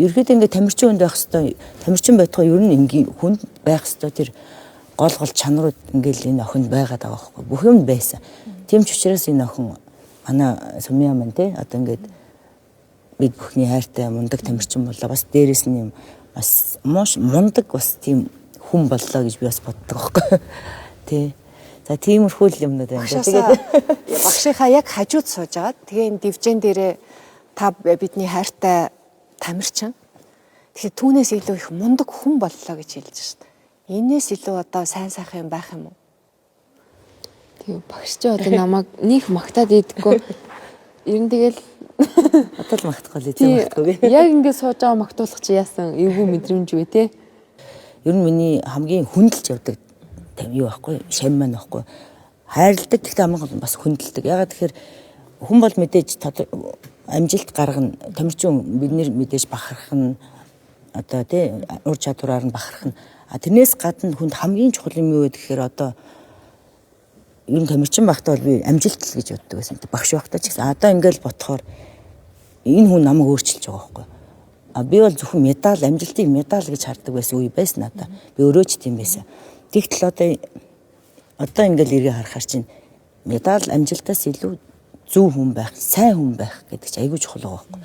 ерөөдөө ингээд тамирчин хүнд байх хэвээр тамирчин байтугай ер нь ингийн хүнд байх хэвээр тэр гол чанарууд ингээл энэ охинд байгаад байгаа байхгүй бүх юм байсан. Тийм ч учраас энэ охин манай Сумья маань те одоо ингээд бид бүхний хайртай мундаг тамирчин боллоо бас дээрэс нь юм бас мундаг бас тийм хүн боллоо гэж би бас боддог байхгүй. Тэ. За тиймэрхүү юмнууд байна. Тэгээд багшийнхаа яг хажууд сууж агаад тэгээ энэ дивжен дээрээ та бидний хайртай тамирчин. Тэгэхээр түүнээс илүү их мундаг хүн боллоо гэж хэлж шүү дээ. Энээс илүү одоо сайн сайхан юм байх юм уу? Тэгээ багш чи одоо намайг нэг магтаад идэггүй. Ер нь тэгэл одоо л магтахгүй л тийм магтахгүй. Яг ингэ сууж байгаа магтуулах чи яасан эвгүй мэдрэмж вэ те? Ер нь миний хамгийн хүндэлж явдаг юу байхгүй шам маань байхгүй хайрладаг гэхдээ хамгийн бас хүндэлдэг. Ягаад тэгэхээр хүн бол мэдээж амжилт гаргана тамирчин бид нэр мэдээж бахарх нь одоо тий ур чадвараар нь бахарх нь тэрнээс гадна хүнд хамгийн чухал юм юу вэ гэхээр одоо ер нь тамирчин багтаа бол би амжилт л гэж боддог байсан. Багш багтаа ч гэсэн одоо ингээл ботхоор энэ хүн намайг өөрчилж байгаа байхгүй. Би бол зөвхөн медаль амжилтыг медаль гэж хардаг байсан үе байсан надаа. Би өөрөө ч тийм байсан. Тэгтэл одоо ингээл эргээ харахаар чинь медаль амжилтаас илүү зөв хүн байх, сайн хүн байх гэдэг чинь айгүй чухал байгаа байхгүй.